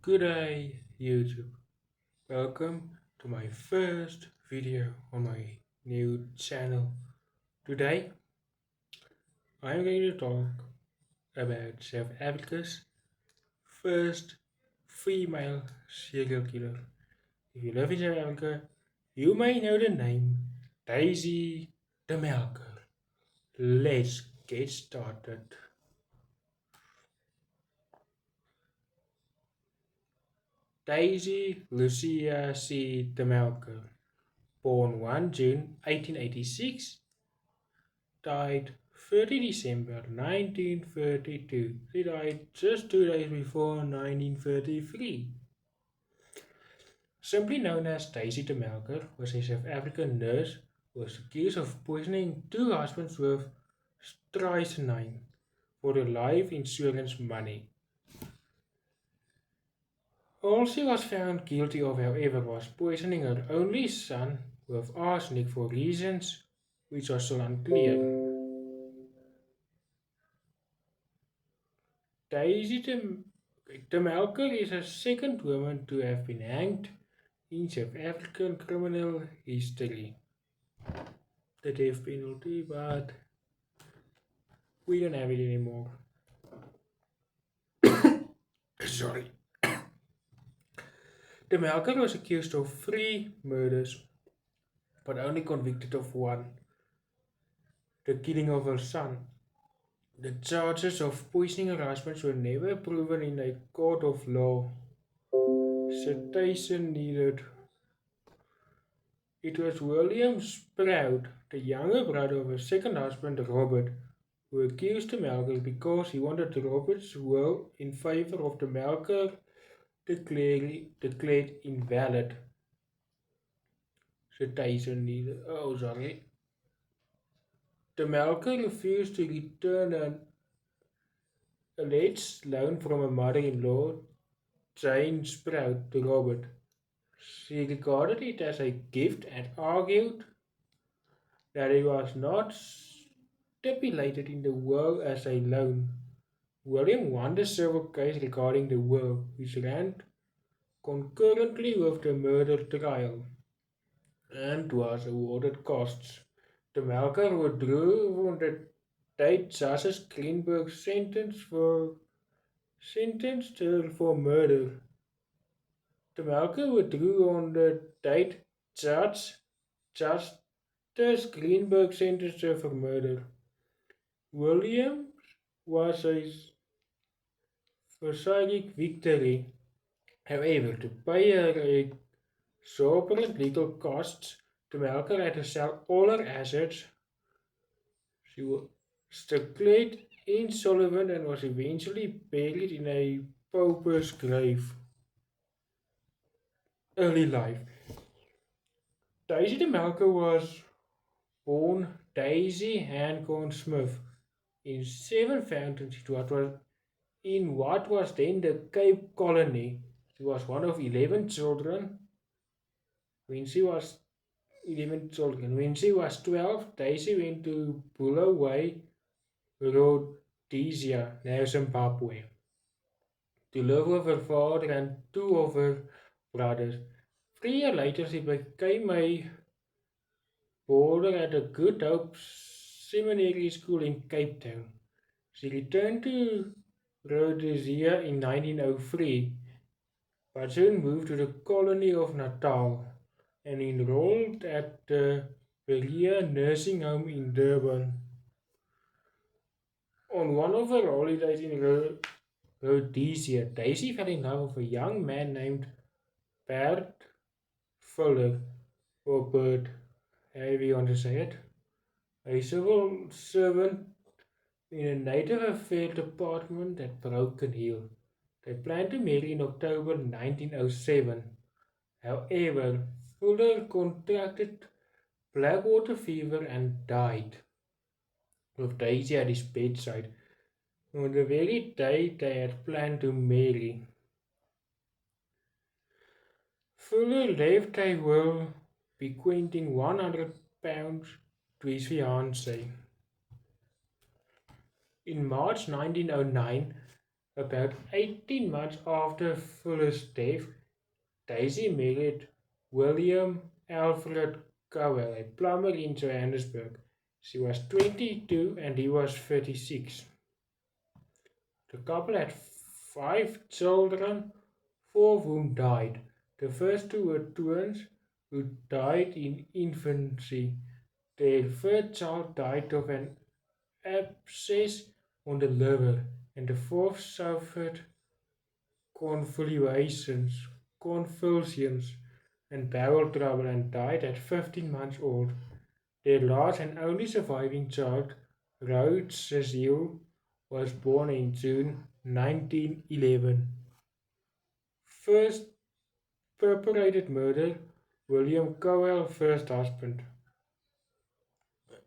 Good day, YouTube. Welcome to my first video on my new channel. Today, I'm going to talk about South Africa's first female serial killer. If you live in South Africa, you may know the name Daisy the Melker. Let's get started. Daisy Lucia C. de Melker, born 1 June 1886, died 30 December 1932. She died just 2 days before 1933. Simply known as Daisy de Melker, was a South African nurse who was accused of poisoning two husbands with strychnine for their life insurance money. All she was found guilty of, however, was poisoning her only son with arsenic for reasons which are still unclear. Daisy de Melker is the second woman to have been hanged in South African criminal history. The death penalty, but we don't have it anymore. Sorry. De Melker was accused of three murders, but only convicted of one, the killing of her son. The charges of poisoning her husband were never proven in a court of law. Citation needed. It was William Sprout, the younger brother of her second husband Robert, who accused the Melker because he wanted Robert's will in favor of the Melker declared invalid. Citation needed. Oh, sorry. The Melker refused to return an alleged loan from her mother-in-law, Jane Sprout, to Robert. She regarded it as a gift and argued that it was not stipulated in the will as a loan. William won the civil case regarding the will, which ran concurrently with the murder trial, and was awarded costs. The Melker withdrew from the date Justice Greenberg sentenced her for murder. The Melker withdrew on the date Justice Greenberg sentenced her for murder. Williams was a Versailles victory. However, to pay her exorbitant legal costs, the Melker had to sell all her assets. She was declared insolvent and was eventually buried in a pauper's grave. Early life. Daisy de Melker was born Daisy Hancorn Smith in Seven Fountains, in what was then the Cape Colony. She was one of 11 children. When she was 11 children. When she was 12, Daisy went to Bulawayo, Rhodesia, now Zimbabwe, to live with her father and two of her brothers. 3 years later, she became a boarder at the Good Hope Seminary School in Cape Town. She returned to Rhodesia in 1903, but soon moved to the colony of Natal and enrolled at the Berea Nursing Home in Durban. On one of her holidays in Rhodesia, Daisy fell in love with a young man named Bert Fuller, or Bert, however you want to say it, a civil servant in a native affairs department at Broken Hill. They planned to marry in October 1907. However, Fuller contracted blackwater fever and died, with Daisy at his bedside on the very day they had planned to marry. Fuller left a will bequeathing £100 to his fiancée. In March 1909, About 18 months after Fuller's death, Daisy married William Alfred Cowell, a plumber in Johannesburg. She was 22 and he was 36. The couple had five children, four of whom died. The first two were twins who died in infancy. Their third child died of an abscess on the liver, and the fourth suffered convulsions and bowel trouble and died at 15 months old. Their last and only surviving child, Rhodes Cecile, was born in June 1911. First perpetrated murder, William Cowell, first husband.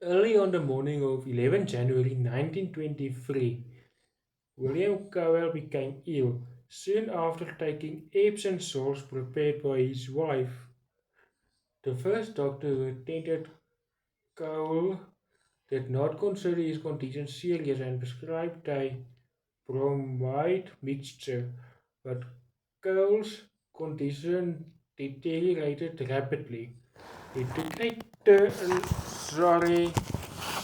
Early on the morning of 11 January 1923, William Cowell became ill soon after taking Epsom salts prepared by his wife. The first doctor who attended Cowell did not consider his condition serious and prescribed a bromide mixture, but Cowell's condition deteriorated rapidly. He took a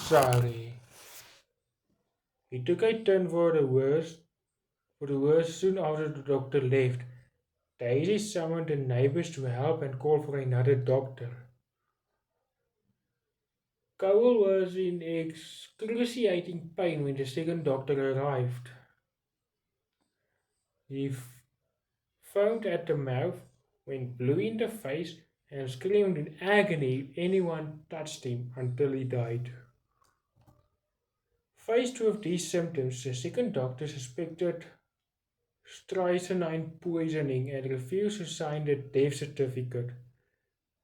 sorry. He took a turn for the worst soon after the doctor left. Daisy summoned the neighbors to help and called for another doctor. Cowell was in excruciating pain when the second doctor arrived. He foamed at the mouth, went blue in the face, and screamed in agony if anyone touched him until he died. Faced with these symptoms, the second doctor suspected strychnine poisoning and refused to sign the death certificate.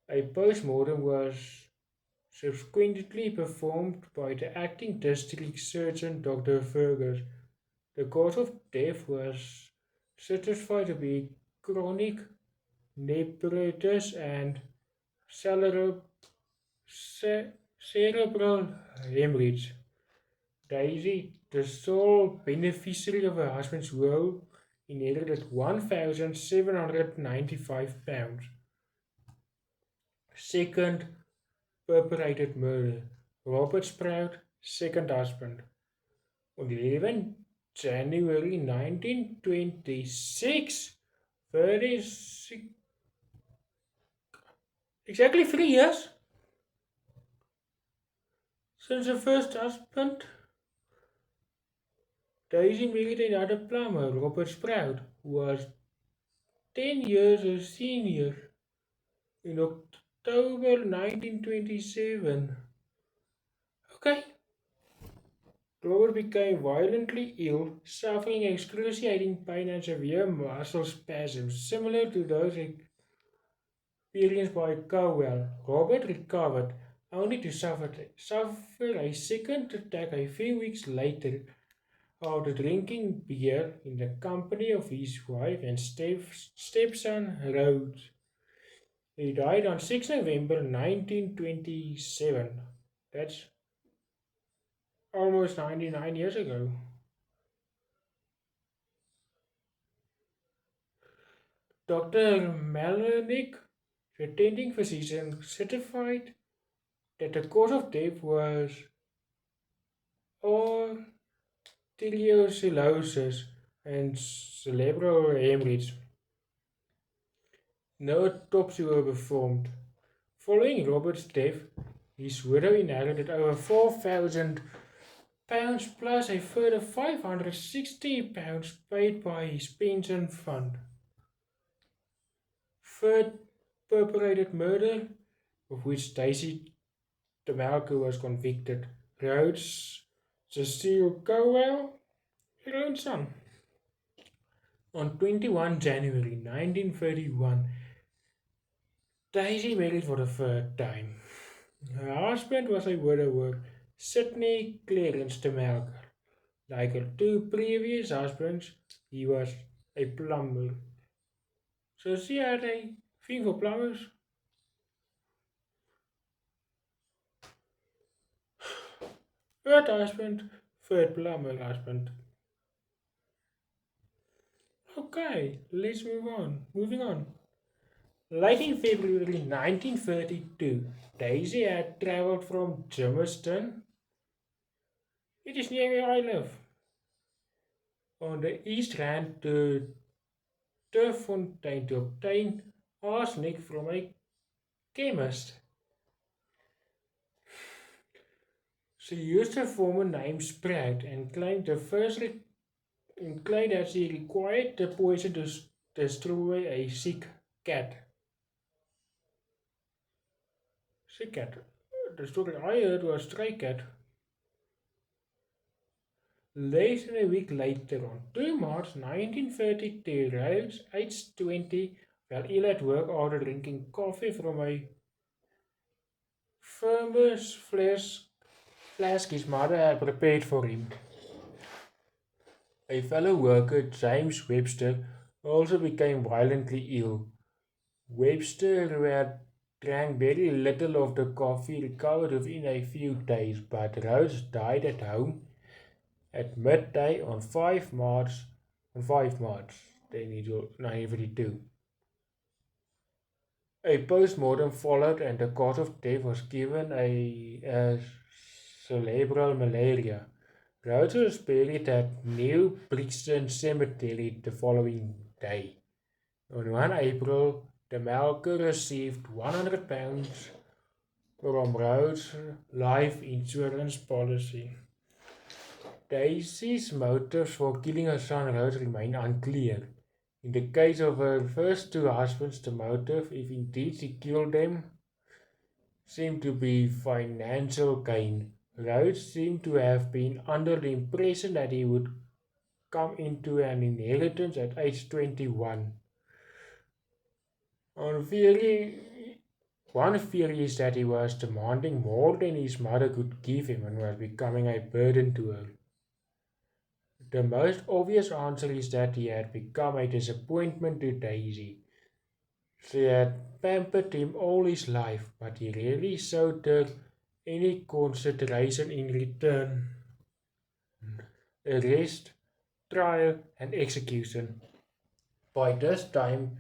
A post-mortem was subsequently performed by the acting district surgeon Dr. Fergus. The cause of death was certified to be chronic nephritis and cerebral hemorrhage. Daisy, the sole beneficiary of her husband's will, inherited £1,795. Second perpetrated murder. Robert Sprout, second husband. On 11 January 1926, 36, exactly 3 years since her first husband, Daisy married another plumber, Robert Sprout, who was 10 years her senior. In October 1927, okay, Robert became violently ill, suffering excruciating pain and severe muscle spasms similar to those experienced by Cowell. Robert recovered, only to suffer a second attack a few weeks later after drinking beer in the company of his wife and stepson Rhodes. He died on 6 November 1927. That's almost 99 years ago. Dr. Melnick, the attending physician, certified that the cause of death was arteriosclerosis and cerebral hemorrhage. No autopsy was performed. Following Robert's death, his widow inherited over £4,000 plus a further £560 paid by his pension fund. Third perpetrated murder, of which Daisy the Melker was convicted. Rhodes Cecile Cowell, her own son. On 21 January 1931, Daisy married for the third time. Her husband was a widower, Sidney Clarence de Melker. Like her two previous husbands, he was a plumber. So she had a thing for plumbers. Third husband, third plumber husband. Okay, let's move on. Moving on. Late in February 1932, Daisy had traveled from Germiston, it is near where I live, on the east rand to Turfontein to obtain arsenic from a chemist. She used her former name Sprout and claimed that she required the poison to destroy a sick cat. Sick cat. The story I heard was stray cat. Less than a week later, on 2 March 1932, Rhodes, aged 20, fell ill at work after drinking coffee from a famous flask his mother had prepared for him. A fellow worker, James Webster, also became violently ill. Webster, who had drank very little of the coffee, recovered within a few days, but Rhodes died at home at midday on 5 March 1952. A post-mortem followed and the cause of death was given as cerebral malaria. Rhodes was buried at New Brixton Cemetery the following day. On 1 April, the Melker received £100 from Rhodes' life insurance policy. Daisey's motives for killing her son Rhodes remain unclear. In the case of her first two husbands, the motive, if indeed she killed them, seemed to be financial gain. Rhodes seemed to have been under the impression that he would come into an inheritance at age 21. On theory, one theory is that he was demanding more than his mother could give him and was becoming a burden to her. The most obvious answer is that he had become a disappointment to Daisy. She had pampered him all his life, but he rarely showed her any consideration in return. Arrest, trial, and execution. By this time,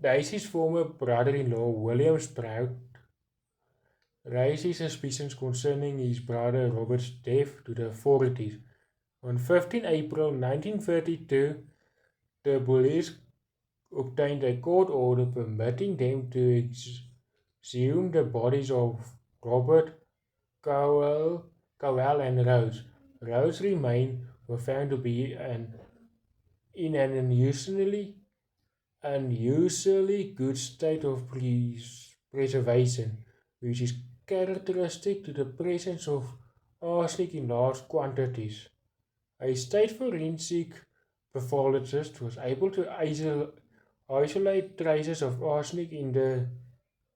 Daisy's former brother-in-law, William Sprout, raised his suspicions concerning his brother Robert's death to the authorities. On 15 April 1932, the police obtained a court order permitting them to exhume the bodies of Robert, Cowell and Rose. Rose's remains were found to be in an unusually good state of preservation, which is characteristic to the presence of arsenic in large quantities. A state forensic pathologist was able to isolate traces of arsenic in the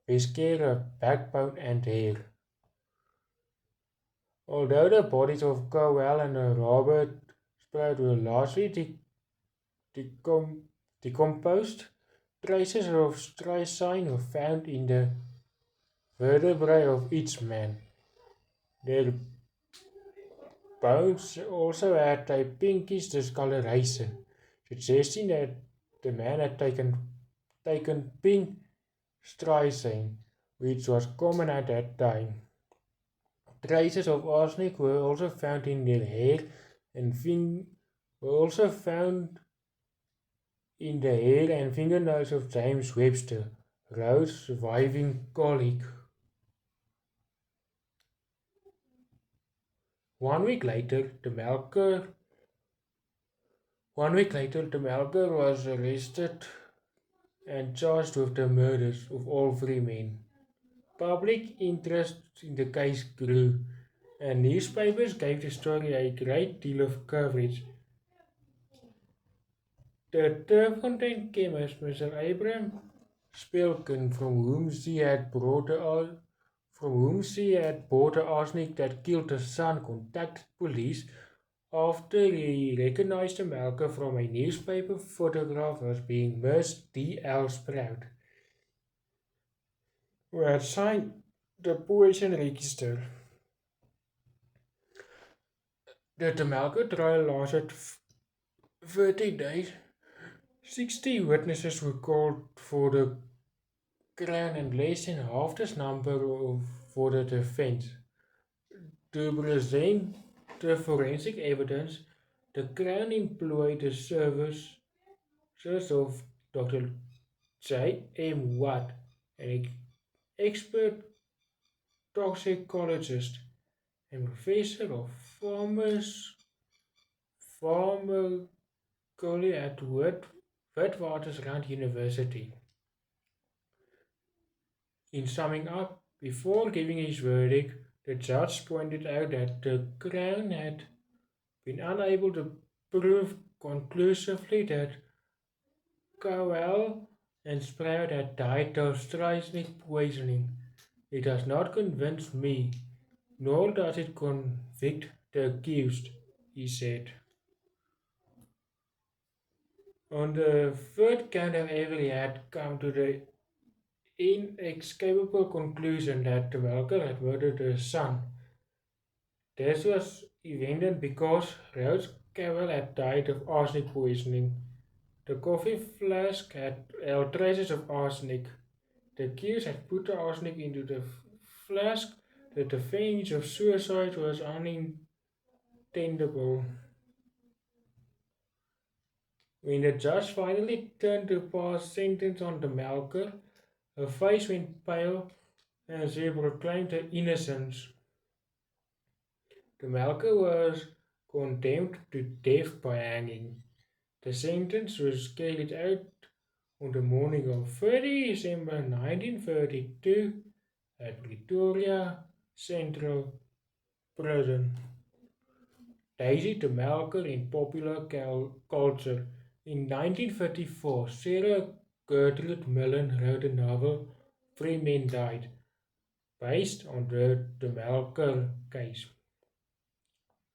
viscera, backbone, and hair. Although the bodies of Cowell and Robert Sprout were largely decom- decomposed, traces of strychnine were found in the vertebrae of each man. Their bones also had a pinkish discoloration, suggesting that the man had taken pink strychnine, which was common at that time. Traces of arsenic were also found in their hair and were also found in the hair and fingernails of James Webster, Rhodes' surviving colleague. 1 week later, the Melker was arrested and charged with the murders of all three men. Public interest in the case grew, and newspapers gave the story a great deal of coverage. The Turfontein chemist, Mr. Abraham Spilkin, from whom she had bought the arsenic that killed her son, contacted police after he recognized the Melker from a newspaper photograph as being Miss D. L. Sprout, who had signed the poison register. The Melker trial lasted 30 days. 60 witnesses were called for the crown and less than half this number for the defense. To present the forensic evidence, the crown employed the services of Dr. J. M. Watt, an expert toxicologist and professor of pharmacology at Witwatersrand University. In summing up, before giving his verdict, the judge pointed out that the Crown had been unable to prove conclusively that Cowell and Sprout had died of strychnine poisoning. It does not convince me, nor does it convict the accused, he said. On the third count, however, he had come to the inescapable conclusion that Melker had murdered her son. This was evident because Rose Cowell had died of arsenic poisoning. The coffee flask had held traces of arsenic. The accused had put the arsenic into the flask. The defense of suicide was unintendable. When the judge finally turned to pass sentence on the Melker, her face went pale and she proclaimed her innocence. The Melker was condemned to death by hanging. The sentence was carried out on the morning of 30 December 1932 at Pretoria Central Prison. Daisey the Melker in popular culture. In 1954, Sarah Gertrude Millen wrote a novel, Three Men Died, based on the Melker case.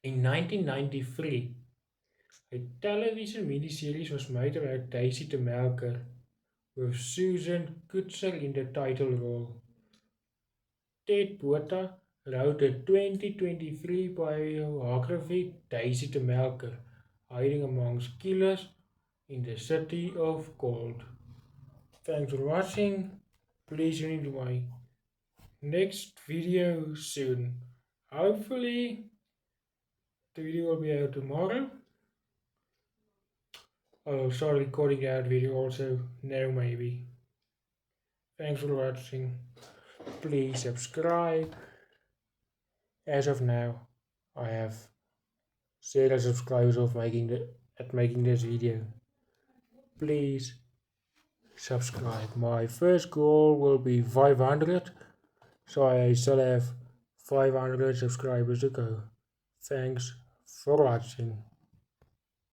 In 1993, a television miniseries was made about Daisey the Melker, with Susan Kutzer in the title role. Ted Botha wrote the 2023 biography Daisey the Melker, Hiding Amongst Killers in the City of Gold. Thanks for watching. Please tune into my next video soon. Hopefully the video will be out tomorrow. I'll start recording that video also now maybe. Thanks for watching. Please subscribe. As of now, I have 0 subscribers of making this video. Please subscribe. My first goal will be 500, so I still have 500 subscribers to go. Thanks for watching.